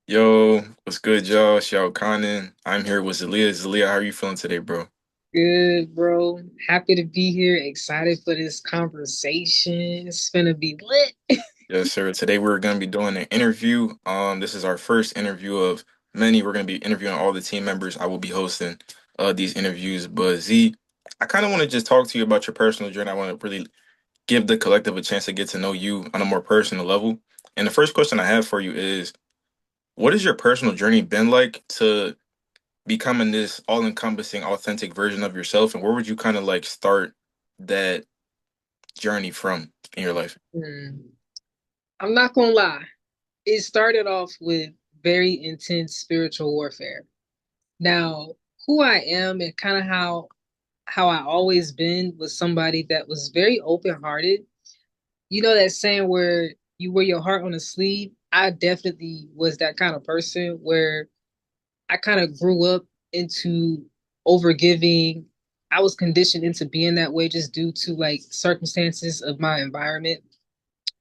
Yo, what's good, y'all? It's Yahukanan. I'm here with Zahleya. Zahleya, how are you feeling today, bro? Good, bro. Happy to be here. Excited for this conversation. It's gonna be lit. Yes, sir. Today we're going to be doing an interview. This is our first interview of many. We're going to be interviewing all the team members. I will be hosting these interviews. But Z, I kind of want to just talk to you about your personal journey. I want to really give the collective a chance to get to know you on a more personal level. And the first question I have for you is, what has your personal journey been like to becoming this all-encompassing, authentic version of yourself, and where would you kind of like start that journey from in your life? Hmm. I'm not gonna lie. It started off with very intense spiritual warfare. Now, who I am and kind of how I always been was somebody that was very open-hearted. You know that saying where you wear your heart on a sleeve? I definitely was that kind of person where I kind of grew up into overgiving. I was conditioned into being that way just due to like circumstances of my environment.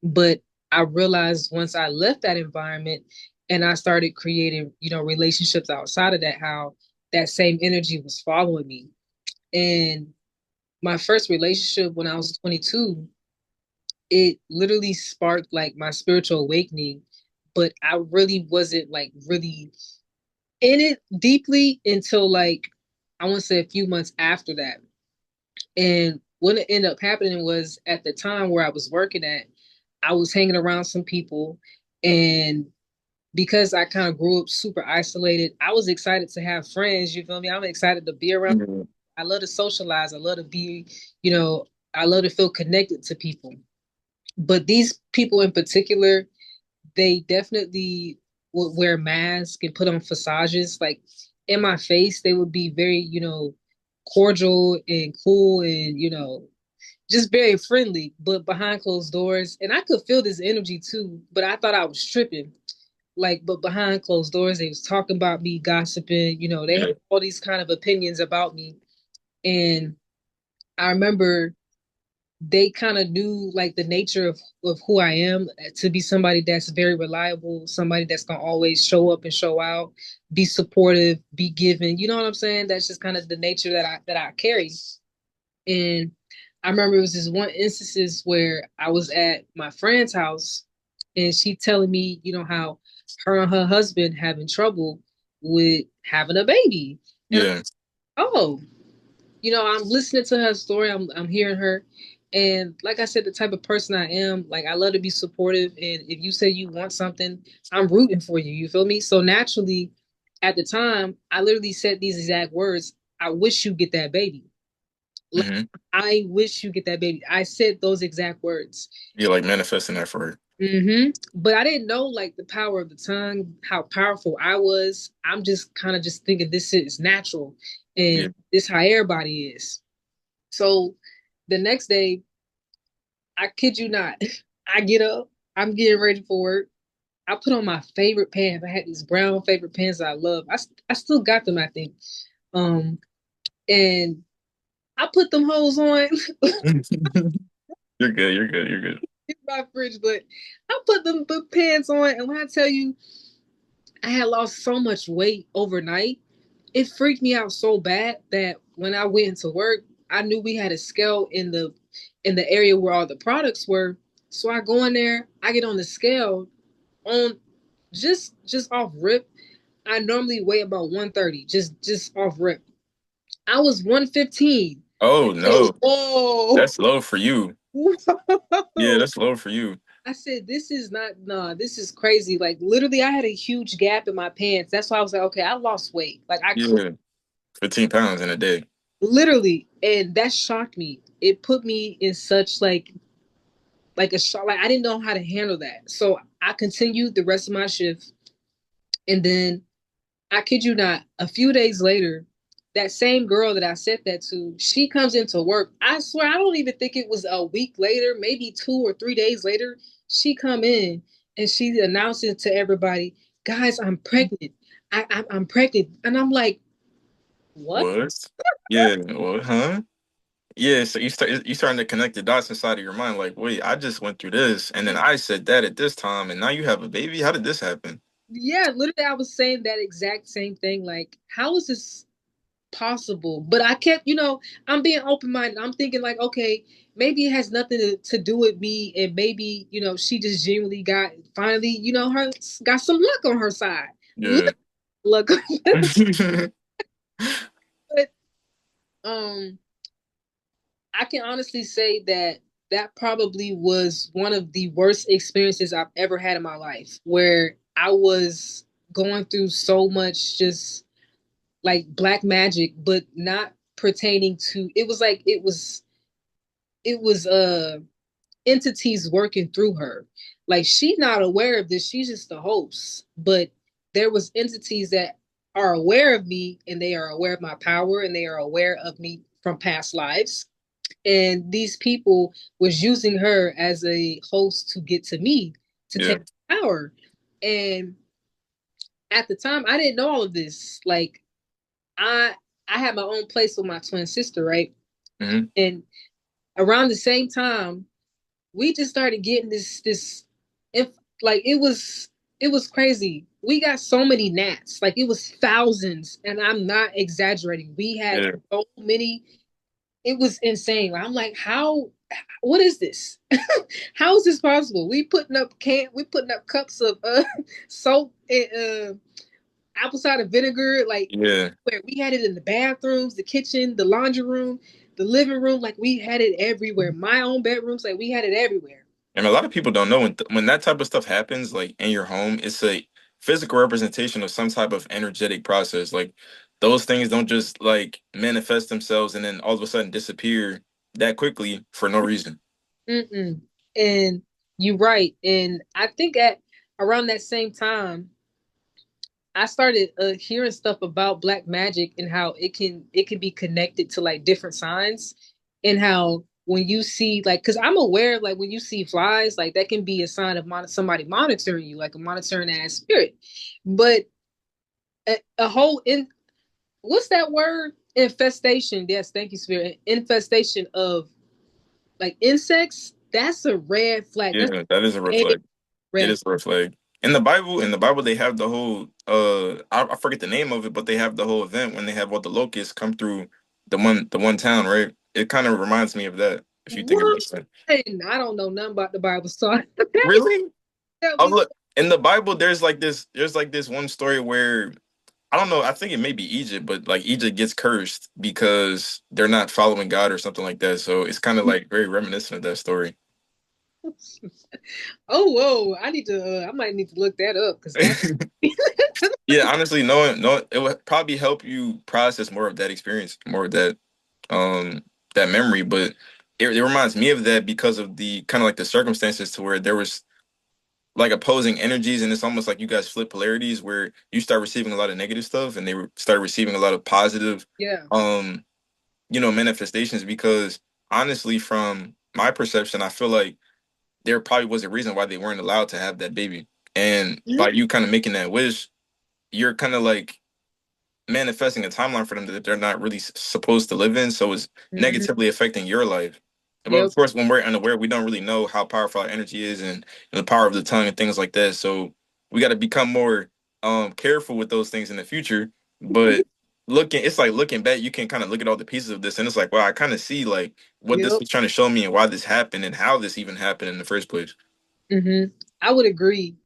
But I realized once I left that environment and I started creating, relationships outside of that, how that same energy was following me. And my first relationship when I was 22, it literally sparked like my spiritual awakening, but I really wasn't like really in it deeply until like I want to say a few months after that. And what ended up happening was at the time where I was working at, I was hanging around some people, and because I kind of grew up super isolated, I was excited to have friends. You feel me? I'm excited to be around. Mhm. I love to socialize. I love to be, you know, I love to feel connected to people. But these people in particular, they definitely would wear masks and put on facades. Like in my face, they would be very, cordial and cool and, just very friendly, but behind closed doors. And I could feel this energy too, but I thought I was tripping. Like, but behind closed doors, they was talking about me, gossiping, they had Yeah. all these kind of opinions about me. And I remember they kind of knew like the nature of who I am to be somebody that's very reliable, somebody that's gonna always show up and show out, be supportive, be giving. You know what I'm saying? That's just kind of the nature that I carry. And I remember it was this one instances where I was at my friend's house and she telling me, how her and her husband having trouble with having a baby. And Yeah. oh, I'm listening to her story. I'm hearing her, and like I said, the type of person I am, like I love to be supportive. And if you say you want something, I'm rooting for you. You feel me? So naturally, at the time, I literally said these exact words. I wish you get that baby. Like Hmm. I wish you get that baby. I said those exact words. You're like manifesting that for her. But I didn't know like the power of the tongue, how powerful I was. I'm just kind of just thinking this is natural Yeah. and this how everybody is. So the next day, I kid you not, I get up, I'm getting ready for work. I put on my favorite pants. I had these brown favorite pants that I love. I still got them, I think. Um, and I put them hoes on You're good. You're good. You're good. in my fridge, but I put them pants on, and when I tell you, I had lost so much weight overnight. It freaked me out so bad that when I went into work, I knew we had a scale in the area where all the products were. So I go in there, I get on the scale on just off rip. I normally weigh about 130, just off rip. I was 115. Oh So, no, whoa. that's low for you. Yeah, that's low for you. I said, this is not, nah, this is crazy. Like, literally, I had a huge gap in my pants. That's why I was like, okay, I lost weight. Like, I Yeah, 15 pounds in a day. literally, and that shocked me. It put me in such like a shock. Like I didn't know how to handle that. So I continued the rest of my shift, and then I kid you not, a few days later, that same girl that I said that to, she comes into work. I swear, I don't even think it was a week later, maybe 2 or 3 days later. She come in and she announces to everybody, "Guys, I'm pregnant. I'm pregnant," and I'm like, "What?" What? Yeah. Well, huh? Yeah. So you starting to connect the dots inside of your mind. Like, wait, I just went through this, and then I said that at this time, and now you have a baby. How did this happen? yeah, literally, I was saying that exact same thing. Like, how is this possible? But I kept, I'm being open minded. I'm thinking like, okay, maybe it has nothing to do with me, and maybe she just genuinely got finally, her got some luck on her side. Yeah. Luck, but um, I can honestly say that that probably was one of the worst experiences I've ever had in my life, where I was going through so much just like black magic, but not pertaining to it was like it was entities working through her. Like she's not aware of this, she's just the host. But there was entities that are aware of me, and they are aware of my power, and they are aware of me from past lives. And these people was using her as a host to get to me to Yeah. take power. And at the time I didn't know all of this. Like I I had my own place with my twin sister, right? Hmm. And around the same time, we just started getting this if like it was crazy. We got so many gnats. Like it was thousands, and I'm not exaggerating. We had Yeah. so many. It was insane. I'm like, how what is this? How is this possible? We putting up cups of soap and apple cider vinegar, like Yeah. where we had it in the bathrooms, the kitchen, the laundry room, the living room, like we had it everywhere. My own bedrooms, like we had it everywhere. And a lot of people don't know when that type of stuff happens, like in your home, it's a physical representation of some type of energetic process. Like those things don't just like manifest themselves and then all of a sudden disappear that quickly for no reason. Mm-mm. And you're right. And I think at around that same time, I started hearing stuff about black magic and how it can be connected to like different signs, and how when you see like because I'm aware of like when you see flies like that can be a sign of somebody monitoring you, like a monitoring ass spirit. But a whole in what's that word, infestation? Yes, thank you, spirit. Infestation of like insects, that's a red flag. That's Yeah, that is a red a flag. It red. is a red flag. In the Bible they have the whole I forget the name of it, but they have the whole event when they have all the locusts come through the one town, right? It kind of reminds me of that, if you think about What? it. And I don't know nothing about the Bible, so that would Really? tell Oh me. look, in the Bible there's like this one story where I don't know, I think it may be Egypt, but like Egypt gets cursed because they're not following God or something like that. So it's kind of like very reminiscent of that story. Oh, whoa! I need to. I might need to look that up because that. Yeah, honestly, knowing it would probably help you process more of that experience, more of um that memory. But it reminds me of that because of the kind of like the circumstances to where there was like opposing energies, and it's almost like you guys flip polarities where you start receiving a lot of negative stuff and start receiving a lot of positive Yeah. um manifestations. Because honestly, from my perception, I feel like there probably was a reason why they weren't allowed to have that baby, and by you kind of making that wish, you're kind of like manifesting a timeline for them that they're not really supposed to live in, so it's Mm-hmm. negatively affecting your life. But Yep. of course, when we're unaware, we don't really know how powerful our energy is and the power of the tongue and things like that. So we got to become more careful with those things in the future. But it's like looking back, you can kind of look at all the pieces of this, and it's like, wow, I kind of see like what this Yep. was trying to show me and why this happened and how this even happened in the first place. Mm-hmm. I would agree.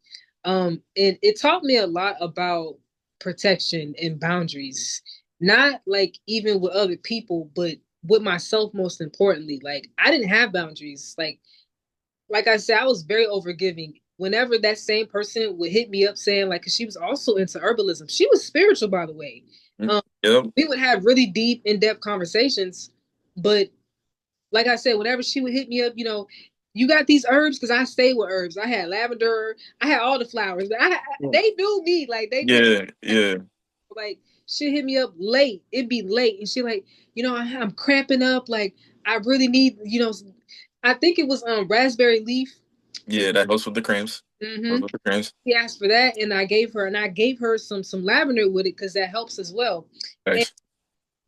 And it taught me a lot about protection and boundaries. Not like even with other people, but with myself most importantly. Like I didn't have boundaries. Like I said, I was very overgiving. Whenever that same person would hit me up saying like, 'cause she was also into herbalism. She was spiritual, by the way. Mm. Um, Yep. we would have really deep, in-depth conversations. But like I said, whenever she would hit me up, you got these herbs because I stay with herbs. I had lavender, I had all the flowers. But they knew me, like they knew Yeah. Yeah. like she hit me up late. It'd be late, and she like, I'm cramping up. Like I really need, I think it was raspberry leaf. Yeah. That helps with the cramps. Mm-hmm. Helps with the cramps. She asked for that, and I gave her some lavender with it because that helps as well. And Thanks.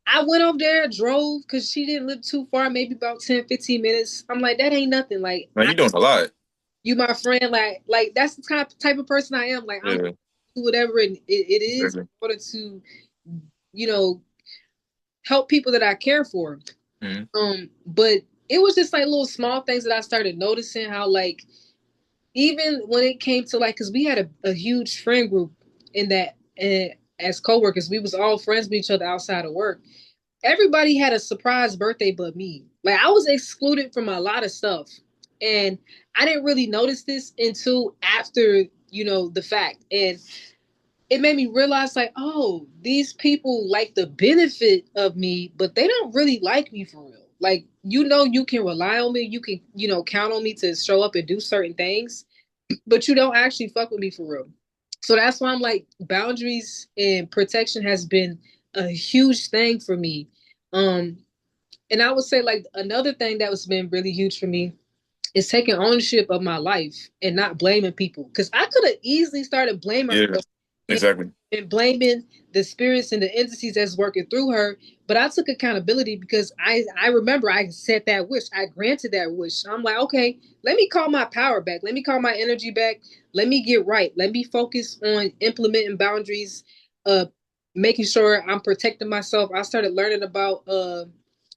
I went over there, drove because she didn't live too far, maybe about 10, 15 minutes. I'm like, that ain't nothing. Like Man, I you doing a lot. you my friend, like that's the type of person I am. Like I'm Yeah. whatever it is in Exactly. order to, you know, help people that I care for. Hmm. But it was just like little small things that I started noticing how like even when it came to like because we had a huge friend group in that and as coworkers, we was all friends with each other outside of work. Everybody had a surprise birthday but me. Like I was excluded from a lot of stuff. And I didn't really notice this until after, the fact. And it made me realize like, oh, these people like the benefit of me, but they don't really like me for real. Like, you can rely on me, you can, count on me to show up and do certain things, but you don't actually fuck with me for real. So that's why I'm like, boundaries and protection has been a huge thing for me. Um, and I would say like another thing that was been really huge for me is taking ownership of my life and not blaming people. Because I could have easily started blaming Yeah, her and, exactly. and blaming the spirits and the entities that's working through her. But I took accountability because I remember I said that wish. I granted that wish. I'm like, okay, let me call my power back. Let me call my energy back. Let me get right. Let me focus on implementing boundaries, uh, making sure I'm protecting myself. I started learning about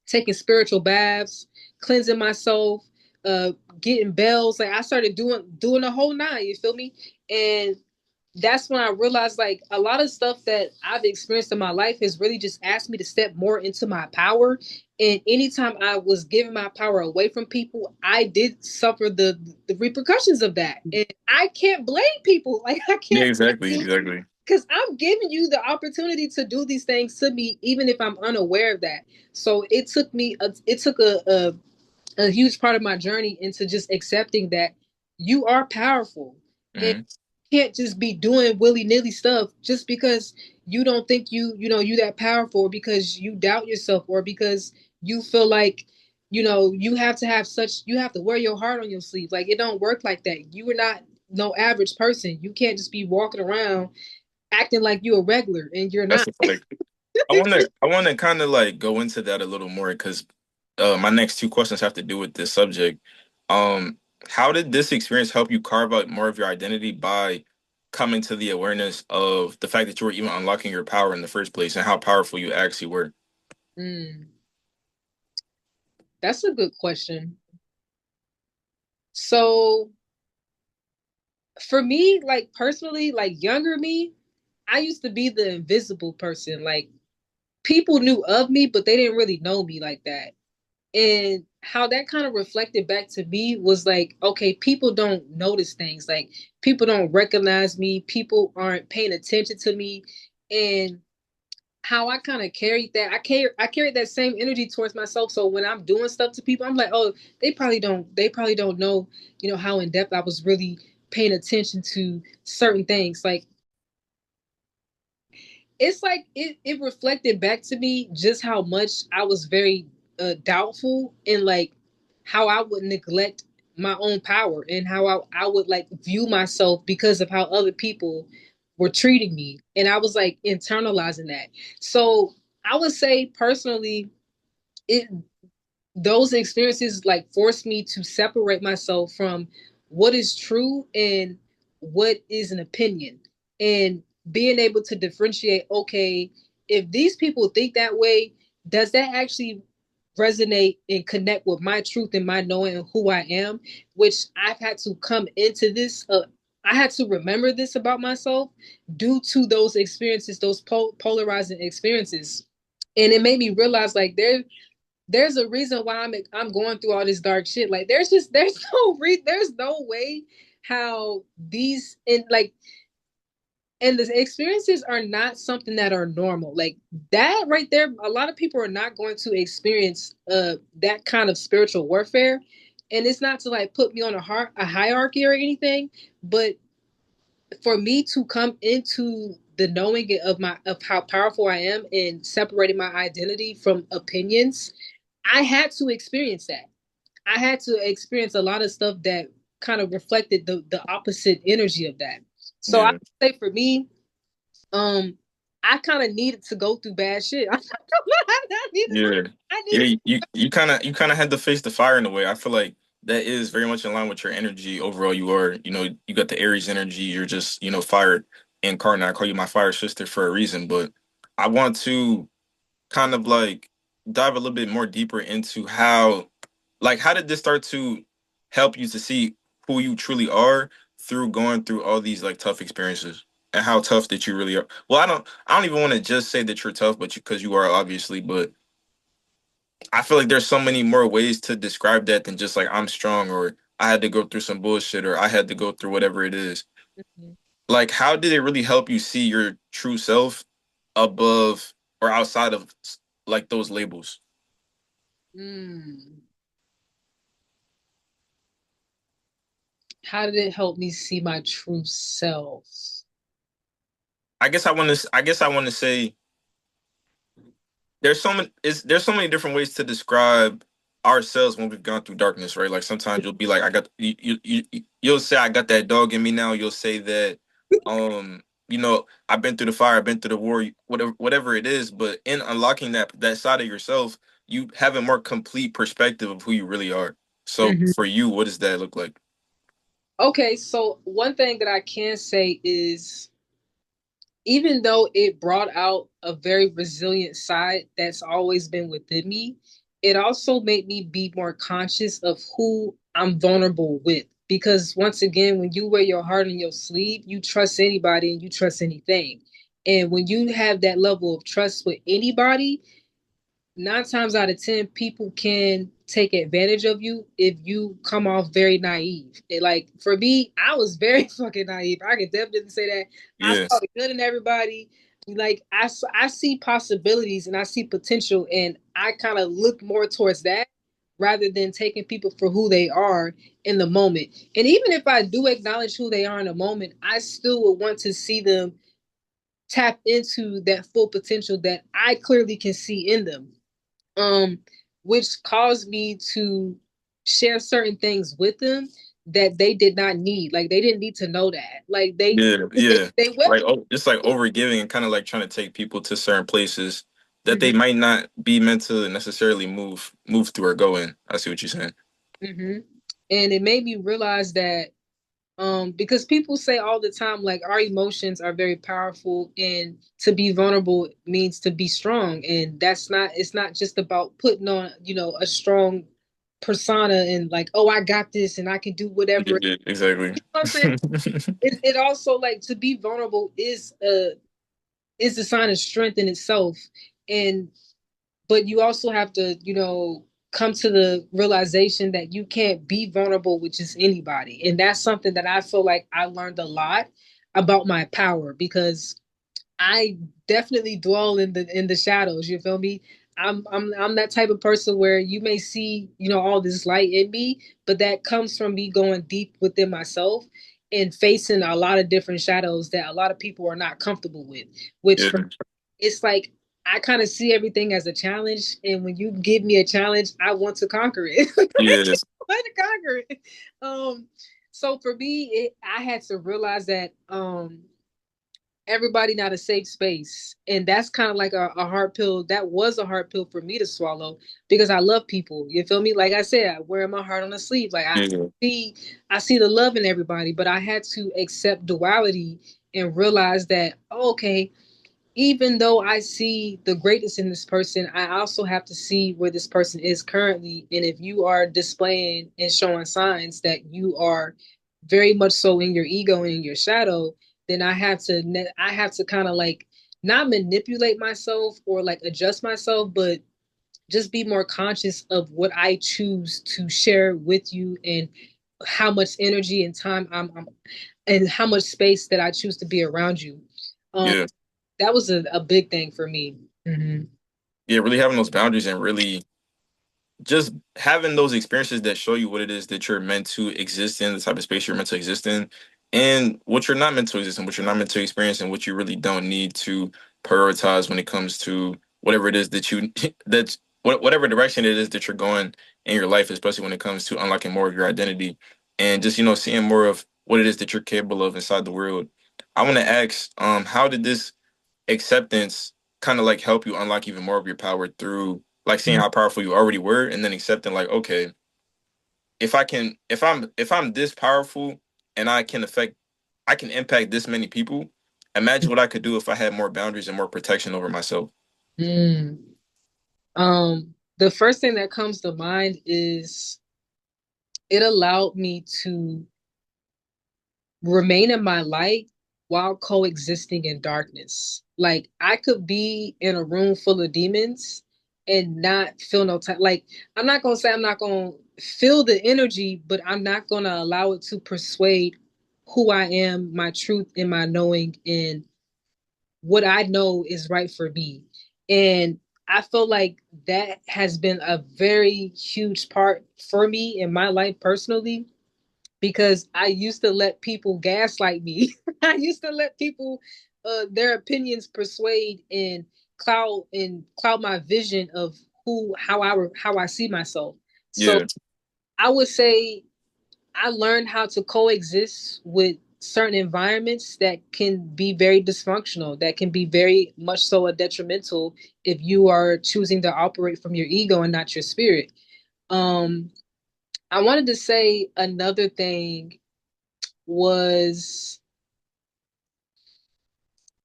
taking spiritual baths, cleansing myself, uh getting bells. Like I started doing the whole nine, you feel me? And that's when I realized like a lot of stuff that I've experienced in my life has really just asked me to step more into my power. And anytime I was giving my power away from people, I did suffer the repercussions of that. And I can't blame people. Like I Yeah, can't exactly, exactly. because I'm giving you the opportunity to do these things to me, even if I'm unaware of that. So it took a huge part of my journey into just accepting that you are powerful and Hmm. you can't just be doing willy-nilly stuff just because you don't think you that powerful, or because you doubt yourself, or because you feel like you have to wear your heart on your sleeve. Like it don't work like that. You are not no average person. You can't just be walking around acting like you're a regular and you're That's not. the like. I want to kind of like go into that a little more because my next two questions have to do with this subject. Um, how did this experience help you carve out more of your identity by coming to the awareness of the fact that you were even unlocking your power in the first place and how powerful you actually were? Mm, that's a good question. So for me, like personally, like younger me, I used to be the invisible person. Like people knew of me, but they didn't really know me like that. And how that kind of reflected back to me was like, okay, people don't notice things. Like people don't recognize me. People aren't paying attention to me. And how I kind of carried that, I carried that same energy towards myself. So when I'm doing stuff to people, I'm like, oh, they probably don't know, how in depth I was really paying attention to certain things. Like it's like it reflected back to me just how much I was very doubtful, and like how I would neglect my own power, and how I would like view myself because of how other people were treating me. And I was like internalizing that. So I would say personally, it those experiences like forced me to separate myself from what is true and what is an opinion, and being able to differentiate, okay, if these people think that way, does that actually resonate and connect with my truth and my knowing who I am? Which I've had to come into this I had to remember this about myself due to those experiences, those polarizing experiences. And it made me realize like there's a reason why I'm going through all this dark shit. Like there's no way how these and the experiences are not something that are normal. Like that right there, a lot of people are not going to experience that kind of spiritual warfare. And it's not to like put me on a hierarchy or anything, but for me to come into the knowing of how powerful I am and separating my identity from opinions, I had to experience that. I had to experience a lot of stuff that kind of reflected the opposite energy of that. So I Yeah, would say for me, um, I kind of needed to go through bad shit. yeah, I needed. yeah. You kind of had to face the fire in a way. I feel like that is very much in line with your energy overall. You are, you got the Aries energy. You're just, fire. incarnate. I call you my fire sister for a reason, but I want to kind of like dive a little bit more deeper into how did this start to help you to see who you truly are through going through all these like tough experiences, and how tough that you really are. Well, I don't even want to just say that you're tough, but because you are obviously, but I feel like there's so many more ways to describe that than just like I'm strong, or I had to go through some bullshit, or I had to go through whatever it is. Mhm. Like, how did it really help you see your true self above or outside of like those labels? Mm. How did it help me see my true self? I guess I want to say there's so many different ways to describe ourselves when we've gone through darkness, right? Like sometimes you'll be like, I got you'll say I got that dog in me now. You'll say that I've been through the fire, I've been through the war, whatever it is. But in unlocking that side of yourself, you have a more complete perspective of who you really are. So Mhm. for you, what does that look like? Okay, so one thing that I can say is even though it brought out a very resilient side that's always been within me, it also made me be more conscious of who I'm vulnerable with. Because once again, when you wear your heart on your sleeve, you trust anybody and you trust anything. And when you have that level of trust with anybody, 9 times out of 10, people can take advantage of you if you come off very naive. Like for me, I was very fucking naive. I can definitely say that. I Yeah, saw the good in everybody. Like I see possibilities and I see potential, and I kind of look more towards that rather than taking people for who they are in the moment. And even if I do acknowledge who they are in the moment, I still would want to see them tap into that full potential that I clearly can see in them, um, which caused me to share certain things with them that they did not need. Like they didn't need to know that. Like yeah, yeah. they Like, welcome. oh, just like over giving and kind of like trying to take people to certain places that they Mm-hmm, might not be meant to necessarily move through or go in. I see what you're saying. mm-hmm. And it made me realize that because people say all the time like our emotions are very powerful and to be vulnerable means to be strong, and that's not it's not just about putting on a strong persona and like, oh, I got this and I can do Yeah, whatever. yeah, exactly. You know what I'm saying? It also like to be vulnerable is a sign of strength in itself, and but you also have to come to the realization that you can't be vulnerable with just anybody, and that's something that I feel like I learned a lot about my power because I definitely dwell in the shadows. You feel me? I'm that type of person where you may see all this light in me, but that comes from me going deep within myself and facing a lot of different shadows that a lot of people are not comfortable with. Which Yeah, for it's like I kind of see everything as a challenge, and when you give me a challenge, I want to conquer it. yeah, I want to conquer it. So for me, I had to realize that everybody not a safe space, and that's kind of like a hard pill. That was a hard pill for me to swallow because I love people. You feel me? Like I said, I wear my heart on the sleeve. Like yeah, see I see the love in everybody, but I had to accept duality and realize that, oh, okay, even though I see the greatness in this person, I also have to see where this person is currently. And if you are displaying and showing signs that you are very much so in your ego and in your shadow, then I have to kind of like not manipulate myself or like adjust myself, but just be more conscious of what I choose to share with you and how much energy and time I'm and how much space that I choose to be around you. Um, yeah, that was a big thing for me. Mm-hmm. yeah. Really having those boundaries and really just having those experiences that show you what it is that you're meant to exist in, the type of space you're meant to exist in, and what you're not meant to exist in, what you're not meant to experience, and what you really don't need to prioritize when it comes to whatever it is that you that's whatever direction it is that you're going in your life, especially when it comes to unlocking more of your identity and just seeing more of what it is that you're capable of inside the world. I want to ask, how did this acceptance kind of like help you unlock even more of your power through like seeing how powerful you already were and then accepting like, okay, if I'm this powerful and I can impact this many people, imagine what I could do if I had more boundaries and more protection over myself. Mm. The first thing that comes to mind is it allowed me to remain in my light while coexisting in darkness. Like I could be in a room full of demons and not feel no time. Like I'm not gonna say I'm not gonna feel the energy, but I'm not gonna allow it to persuade who I am, my truth, and my knowing, and what I know is right for me. And I feel like that has been a very huge part for me in my life personally because I used to let people gaslight me. I used to let people their opinions persuade and cloud my vision of who how I see myself. So Yeah, I would say I learned how to coexist with certain environments that can be very dysfunctional, that can be very much so a detrimental if you are choosing to operate from your ego and not your spirit. Um, I wanted to say another thing was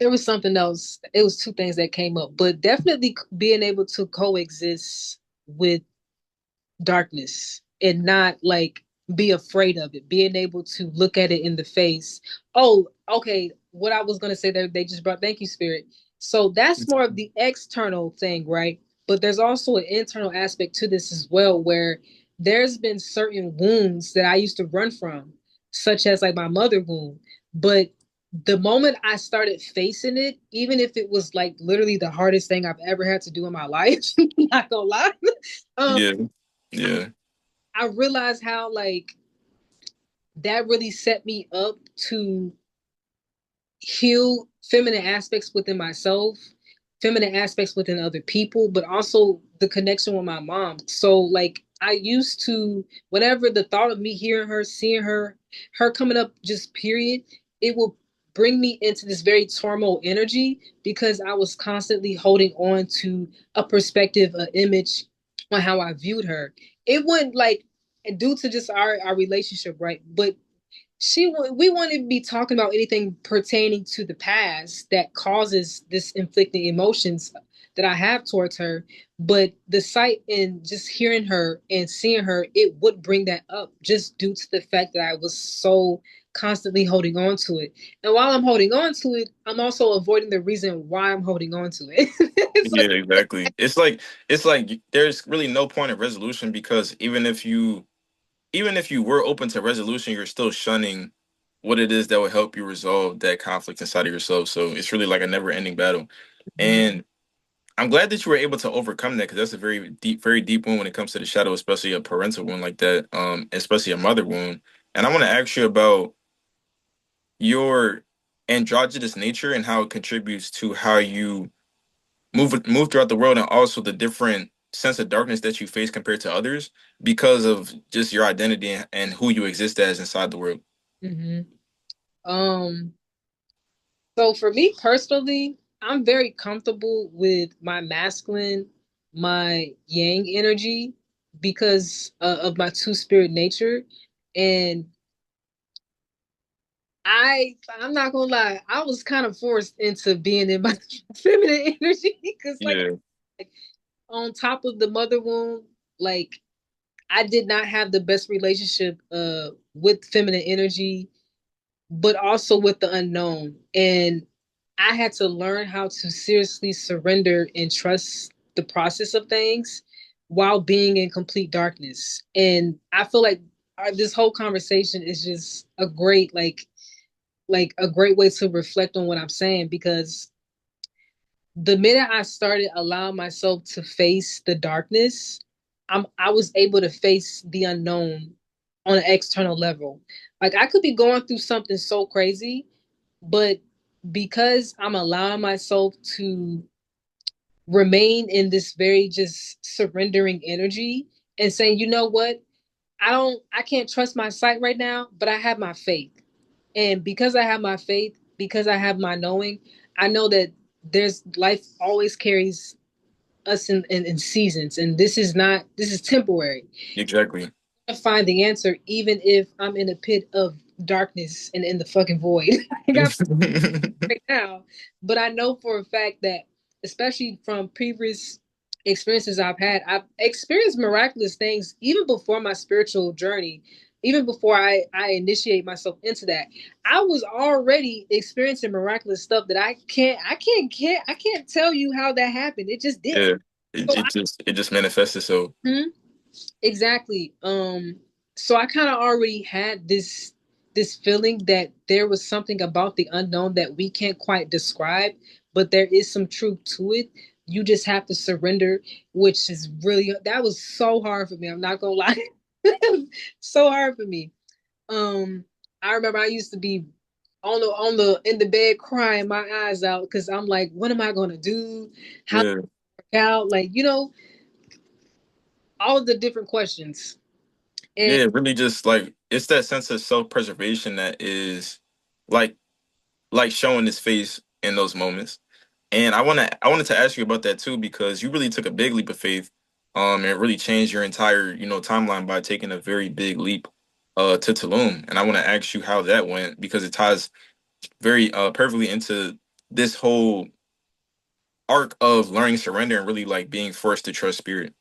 there was something else. It was two things that came up, but definitely being able to coexist with darkness and not like be afraid of it, being able to look at it in the face. Oh, okay. What I was going to say there, they just brought, thank you, Spirit. So that's more of the external thing, right? But there's also an internal aspect to this as well, where there's been certain wounds that I used to run from, such as like my mother wound. But the moment I started facing it, even if it was like literally the hardest thing I've ever had to do in my life, not gonna lie, um, yeah, yeah, I realized how like that really set me up to heal feminine aspects within myself, feminine aspects within other people, but also the connection with my mom. So like I used to, whenever the thought of me hearing her, seeing her, her coming up just period, it will bring me into this very turmoil energy because I was constantly holding on to a perspective, an image on how I viewed her. It wouldn't like due to just our relationship, right? But we wouldn't be talking about anything pertaining to the past that causes this inflicting emotions that I have towards her. But the sight and just hearing her and seeing her, it would bring that up just due to the fact that I was so constantly holding on to it. And while I'm holding on to it, I'm also avoiding the reason why I'm holding on to it. It's yeah, like, exactly. It's like there's really no point of resolution because even if you were open to resolution, you're still shunning what it is that will help you resolve that conflict inside of yourself. So it's really like a never ending battle. And I'm glad that you were able to overcome that because that's a very deep wound when it comes to the shadow, especially a parental wound like that, especially a mother wound. And I want to ask you about your androgynous nature and how it contributes to how you move throughout the world and also the different sense of darkness that you face compared to others because of just your identity and who you exist as inside the world. mm-hmm. um So for me personally, I'm very comfortable with my masculine, my yang energy because of my two spirit nature. And I'm not gonna lie, I was kind of forced into being in my feminine energy because Yeah, like on top of the mother wound, like I did not have the best relationship with feminine energy but also with the unknown. And I had to learn how to seriously surrender and trust the process of things while being in complete darkness. And I feel like this whole conversation is just a great like a great way to reflect on what I'm saying because the minute I started allowing myself to face the darkness, I was able to face the unknown on an external level. Like I could be going through something so crazy, but because I'm allowing myself to remain in this very just surrendering energy and saying, you know what? I can't trust my sight right now, but I have my faith. And because I have my faith, because I have my knowing, I know that there's life always carries us in seasons. And this is temporary. exactly. I find the answer even if I'm in a pit of darkness and in the fucking void. Like I'm right now, but I know for a fact that, especially from previous experiences I've experienced miraculous things even before my spiritual journey. Even before I initiate myself into that, I was already experiencing miraculous stuff that I can't tell you how that happened. It just did. Yeah, So it just manifested. So exactly. So I kind of already had this feeling that there was something about the unknown that we can't quite describe, but there is some truth to it. You just have to surrender, which is really that was so hard for me. I'm not gonna lie. So hard for me. Um, I remember I used to be on the in the bed crying my eyes out because I'm like, what am I gonna do? How yeah, out? Like, all of the different questions. And yeah, really, just like it's that sense of self-preservation that is like showing his face in those moments. And I wanted to ask you about that too because you really took a big leap of faith, and really changed your entire timeline by taking a very big leap, to Tulum. And I want to ask you how that went because it ties very perfectly into this whole arc of learning surrender and really like being forced to trust spirit.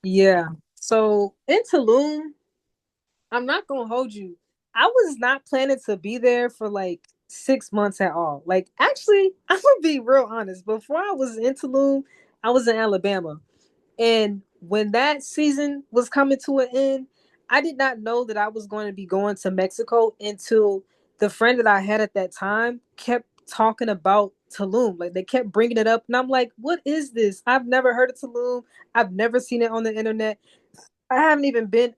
yeah. So in Tulum, I'm not gonna hold you. I was not planning to be there for like 6 months at all. Like actually, I'm gonna be real honest. Before I was in Tulum, I was in Alabama. And when that season was coming to an end, I did not know that I was going to be going to Mexico until the friend that I had at that time kept talking about Tulum. Like they kept bringing it up. And I'm like, what is this? I've never heard of Tulum. I've never seen it on the internet. I haven't even been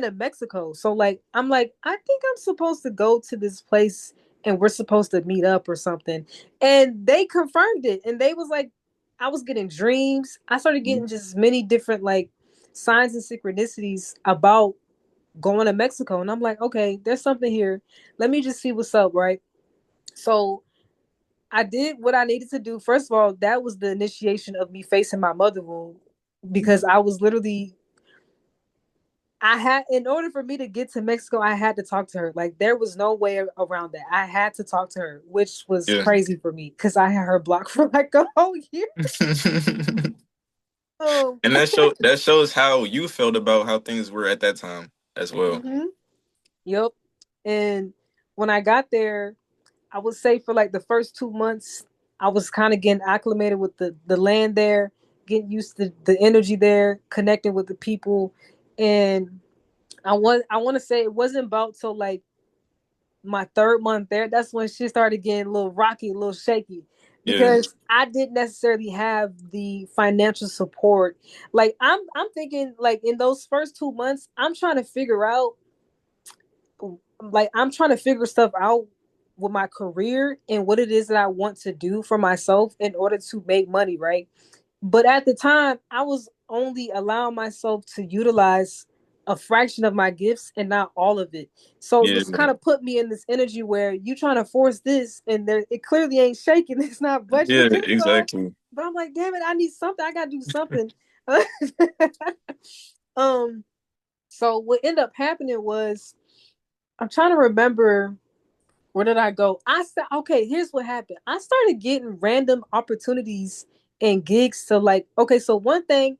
in Mexico. So like I'm like, I think I'm supposed to go to this place and we're supposed to meet up or something. And they confirmed it. And they was like, I was getting dreams. I started getting just many different like signs and synchronicities about going to Mexico. And I'm like, okay, there's something here. Let me just see what's up, right? So I did what I needed to do. First of all, that was the initiation of me facing my mother wound because I was literally I had, in order for me to get to Mexico, I had to talk to her. Like there was no way around that. I had to talk to her, which was Yeah. crazy for me because I had her blocked for like a whole year. Um, And that shows how you felt about how things were at that time as well. mhm. Yep. And when I got there, I would say for like the first 2 months, I was kind of getting acclimated with the land there, getting used to the energy there, connecting with the people, and I want to say it wasn't about till like my 3rd month there, that's when shit started getting a little rocky, a little shaky. Yeah, Because I didn't necessarily have the financial support. Like I'm thinking like in those first 2 months, I'm trying to figure stuff out with my career and what it is that I want to do for myself in order to make money, right? But at the time, I was only allowing myself to utilize a fraction of my gifts and not all of it. So yeah, this kind of put me in this energy where you trying to force this and there it clearly ain't shaking. It's not budging. yeah, So, exactly. but I'm like, damn it, I need something. I gotta do something. um, so what ended up happening was I'm trying to remember where did I go? I said, okay, here's what happened. I started getting random opportunities and gigs to like, okay, so one thing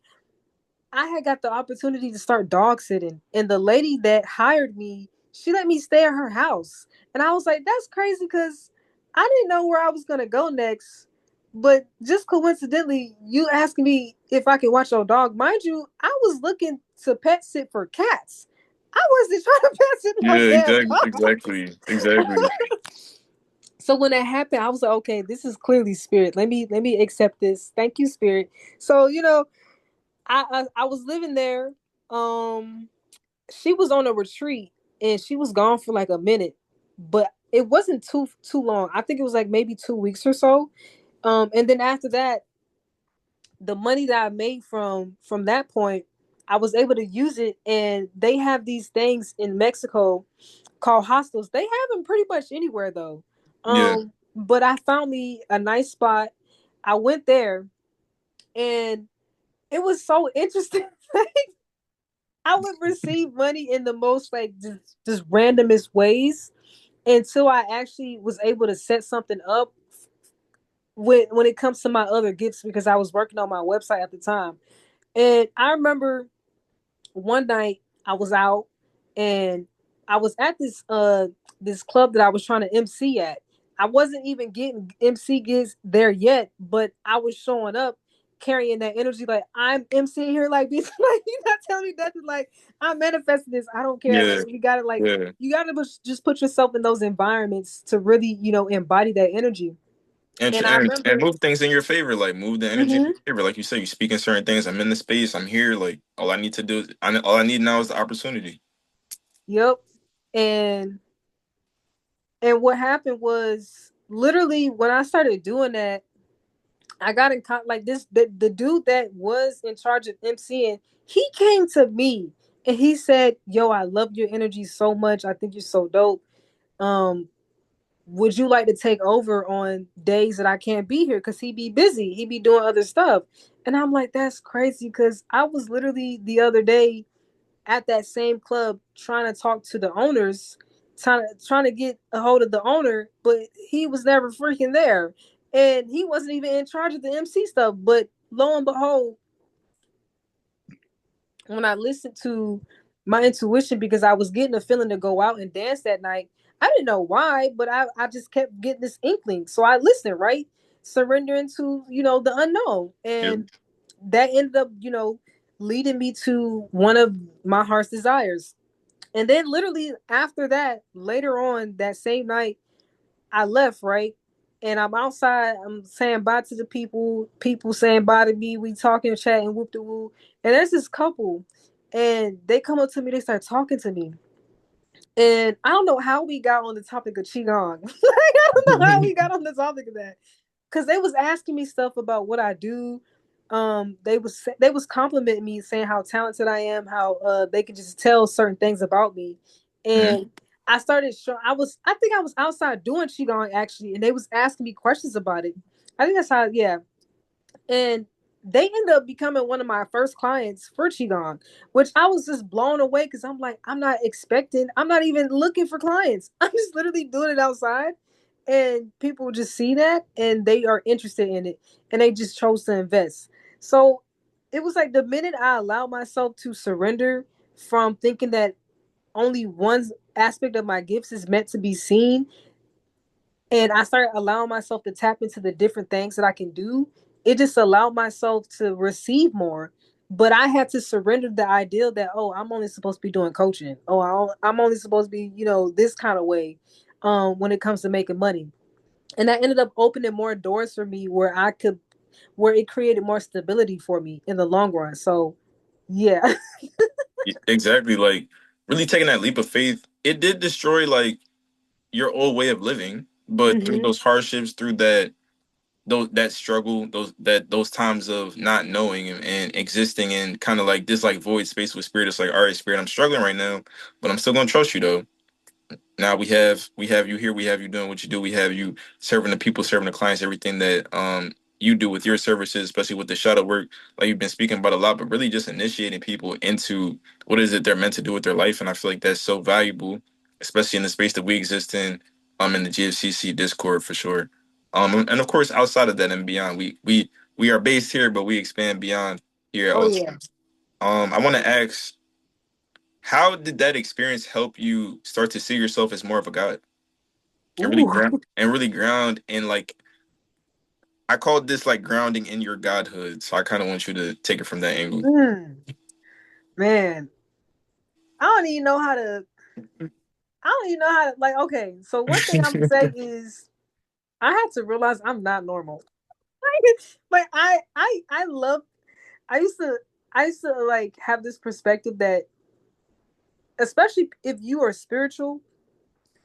I had got the opportunity to start dog sitting, and the lady that hired me, she let me stay at her house. And I was like, that's crazy because I didn't know where I was gonna go next. But just coincidentally, you asking me if I could watch your dog. Mind you, I was looking to pet sit for cats. I wasn't trying to pet sit no Yeah, damn exactly, exactly, exactly. So when that happened, I was like, okay, this is clearly spirit. Let me accept this. Thank you, spirit. So I was living there. Um, she was on a retreat and she was gone for like a minute, but it wasn't too long. I think it was like maybe 2 weeks or so. And then after that, the money that I made from that point, I was able to use it. And they have these things in Mexico called hostels. They have them pretty much anywhere though. Yeah, But I found me a nice spot. I went there and it was so interesting. I would receive money in the most like just randomest ways until I actually was able to set something up when it comes to my other gifts because I was working on my website at the time. And I remember one night I was out and I was at this club that I was trying to MC at. I wasn't even getting MC gigs there yet, but I was showing up carrying that energy like I'm MCing here like this. Like you're not telling me nothing, like I'm manifesting this. I don't care. Yeah, Like you gotta yeah. just put yourself in those environments to really, embody that energy. And, And I and remember move things in your favor, like move the energy in mhm, your favor. Like you said, you speak in certain things. I'm in the space. I'm here. Like all I need to do, all I need now is the opportunity. yep. And what happened was literally when I started doing that, I got in like this the dude that was in charge of MCing, he came to me and he said, "Yo, I love your energy so much. I think you're so dope. Um, would you like to take over on days that I can't be here? Because he be busy. He be doing other stuff." And I'm like, that's crazy because I was literally the other day at that same club trying to talk to the owners, trying to get a hold of the owner, but he was never freaking there. And he wasn't even in charge of the MC stuff. But lo and behold, when I listened to my intuition because I was getting a feeling to go out and dance that night, I didn't know why, but I just kept getting this inkling. So I listened, right? Surrendering to, the unknown. Yeah. And that ended up, leading me to one of my heart's desires. And then literally after that, later on that same night, I left, right? And I'm outside, I'm saying bye to the people saying bye to me, we talking, chatting, whoop de woo. And there's this couple, and they come up to me, they start talking to me. And I don't know how we got on the topic of Qigong. Like, I don't know how we got on the topic of that. Cause they was asking me stuff about what I do. They was complimenting me, saying how talented I am, how they could just tell certain things about me, Mhm. and I started showing. I think I was outside doing qigong actually, and they was asking me questions about it. I think that's how, yeah, and they ended up becoming one of my first clients for qigong, which I was just blown away because I'm like, I'm not even looking for clients. I'm just literally doing it outside, and people just see that and they are interested in it, and they just chose to invest. So it was like the minute I allowed myself to surrender from thinking that only one aspect of my gifts is meant to be seen, and I started allowing myself to tap into the different things that I can do, it just allowed myself to receive more. But I had to surrender the ideal that, oh, I'm only supposed to be doing coaching. Oh, I'm only supposed to be, this kind of way when it comes to making money. And that ended up opening more doors for me where it created more stability for me in the long run. So, yeah. Exactly. Like really taking that leap of faith. It did destroy like your old way of living, but through Hmm. those hardships, through that struggle, those times of not knowing and existing in kind of like this like void space with spirit, it's like, all right, spirit, I'm struggling right now, but I'm still gonna trust you though. Now we have you here, we have you doing what you do, we have you serving the people, serving the clients, everything that you do with your services, especially with the shadow work, like you've been speaking about a lot, but really just initiating people into what is it they're meant to do with their life. And I feel like that's so valuable, especially in the space that we exist in the GFCC Discord for sure. And of course outside of that and beyond, we are based here, but we expand beyond here Oh, also. yeah. I want to ask, how did that experience help you start to see yourself as more of a god Ooh. and really ground in like, I called this like grounding in your godhood. So I kind of want you to take it from that angle. Mm, man. I don't even know how to I don't even know how to, like, okay. So one thing I'm gonna say is I had to realize I'm not normal. Like I love I used to like have this perspective that especially if you are spiritual,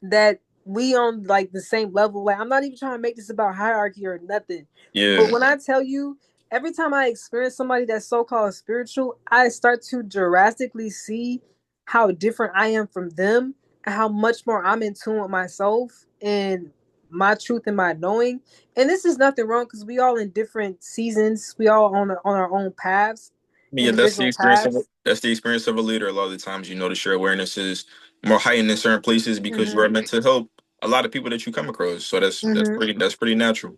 that we on like the same level. Like I'm not even trying to make this about hierarchy or nothing. But Yeah. when I tell you, every time I experience somebody that's so called spiritual, I start to drastically see how different I am from them and how much more I'm in tune with myself and my truth and my knowing. And this is nothing wrong because we all in different seasons. We all on our own paths. Yeah, individual paths. that's the experience of a leader. A lot of the times, you notice your awareness is more heightened in certain places because you Hmm. are meant to help a lot of people that you come across. So Hmm. that's pretty natural.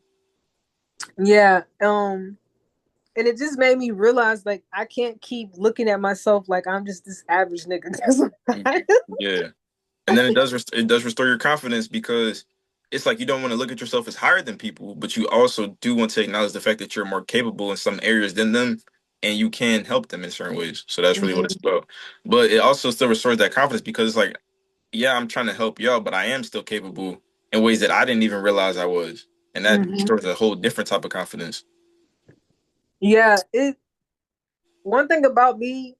Yeah. And it just made me realize like I can't keep looking at myself like I'm just this average nigga. Yeah, and then it does restore your confidence because it's like you don't want to look at yourself as higher than people, but you also do want to acknowledge the fact that you're more capable in some areas than them, and you can help them in certain ways. So that's really what it's Hmm. about. But it also still restores that confidence because it's like, yeah, I'm trying to help y'all, but I am still capable in ways that I didn't even realize I was, and that Hmm. restores a whole different type of confidence. Yeah. It one thing about me,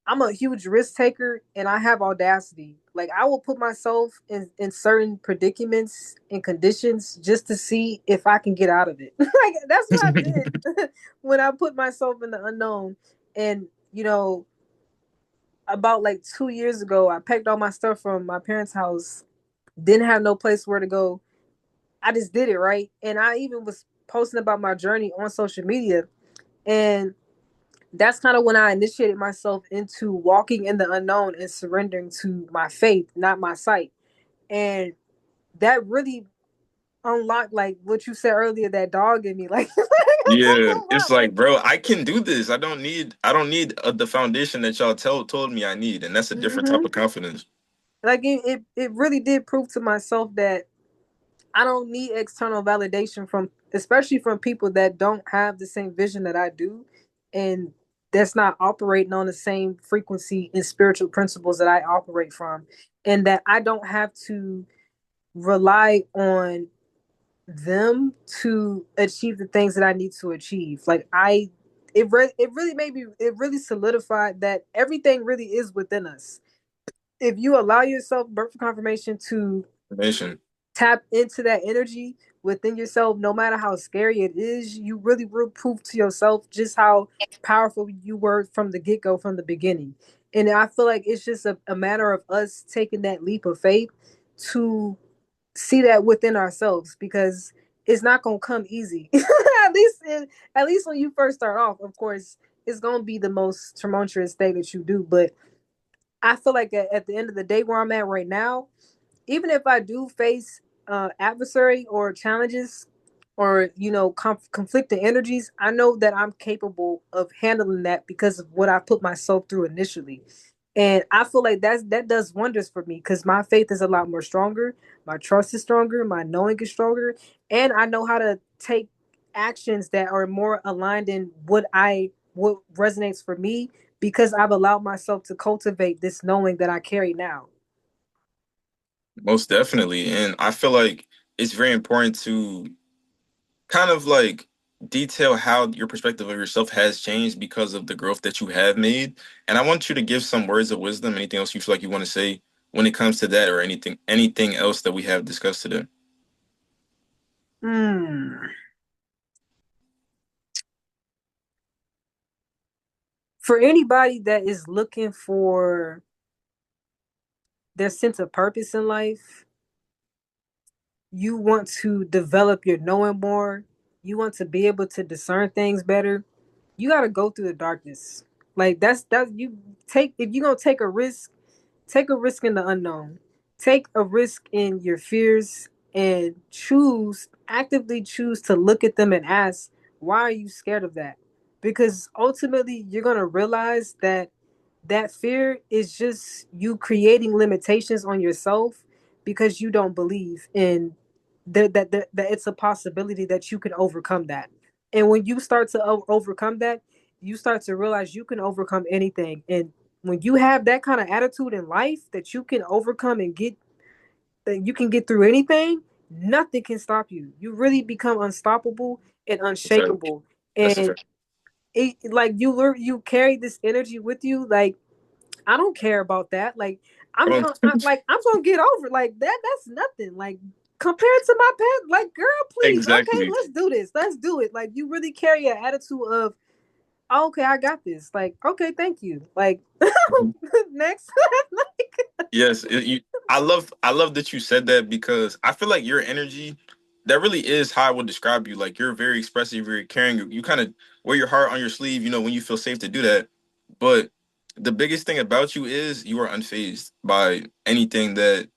I'm a huge risk taker and I have audacity. Like I will put myself in certain predicaments and conditions just to see if I can get out of it. Like that's what I did when I put myself in the unknown. And about like 2 years ago, I packed all my stuff from my parents' house. Didn't have no place where to go. I just did it, right? And I even was posting about my journey on social media. And that's kind of when I initiated myself into walking in the unknown and surrendering to my faith, not my sight. And that really unlocked like what you said earlier, that dog in me. Like, like Yeah, it's what? like, Like, bro, I can do this. I don't need the foundation that y'all told me I need, and that's a different type mm-hmm. of confidence. Like it really did prove to myself that I don't need external validation from, especially from people that don't have the same vision that I do, and that's not operating on the same frequency and spiritual principles that I operate from, and that I don't have to rely on them to achieve the things that I need to achieve. Like it really made me, it really solidified that everything really is within us. If you allow yourself, birth confirmation, to Information. tap into that energy within yourself, no matter how scary it is, you really will prove to yourself just how powerful you were from the get go, from the beginning. And I feel like it's just a matter of us taking that leap of faith to see that within ourselves, because it's not gonna come easy. At least when you first start off, of course, it's gonna be the most tumultuous thing that you do. But I feel like at the end of the day, where I'm at right now, even if I do face adversary or challenges or conflicting energies, I know that I'm capable of handling that because of what I put myself through initially. And I feel like that does wonders for me because my faith is a lot more stronger, my trust is stronger, my knowing is stronger, and I know how to take actions that are more aligned in what resonates for me, because I've allowed myself to cultivate this knowing that I carry now. Most definitely. And I feel like it's very important to kind of like detail how your perspective of yourself has changed because of the growth that you have made. And I want you to give some words of wisdom, anything else you feel like you want to say when it comes to that or anything else that we have discussed today. Hmm. For anybody that is looking for their sense of purpose in life, you want to develop your knowing more, you want to be able to discern things better, you got to go through the darkness. Like that's you take if you're going to take a risk in the unknown. Take a risk in your fears and actively choose to look at them and ask, why are you scared of that? Because ultimately you're going to realize that that fear is just you creating limitations on yourself because you don't believe in that it's a possibility that you can overcome that. And when you start to overcome that, you start to realize you can overcome anything. And when you have that kind of attitude in life that you can overcome and get that you can get through anything, nothing can stop you. You really become unstoppable and That's a, unshakable. that's a And fact. it like you carry this energy with you. Like I don't care about that. Like Come I'm gonna get over like that. That's nothing. Like compared to my past, like girl, please, okay, Exactly. let's do this. Let's do it. Like you really carry an attitude of, oh, okay, I got this. Like okay, thank you. Like next. Yes, I love that you said that because I feel like your energy that really is how I would describe you. Like you're very expressive, very caring. You kind of wear your heart on your sleeve, when you feel safe to do that. But the biggest thing about you is you are unfazed by anything that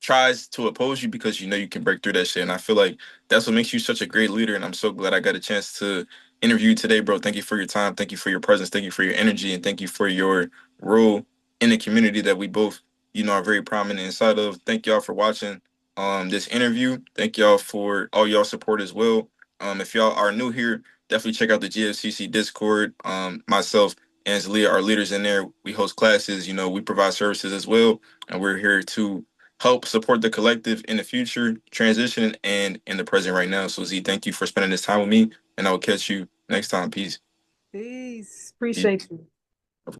tries to oppose you because you know you can break through that shit. And I feel like that's what makes you such a great leader. And I'm so glad I got a chance to interview you today, bro. Thank you for your time. Thank you for your presence. Thank you for your energy. And thank you for your role in the community that we both, are very prominent inside of. Thank y'all for watching this interview. Thank y'all for all y'all support as well. If y'all are new here, definitely check out the GFCC Discord. Myself and Zahleya are leaders in there. We host classes, we provide services as well. And we're here to help support the collective in the future, transition, and in the present right now. So, Z, thank you for spending this time with me, and I will catch you next time. Peace. Peace. Peace. Appreciate you.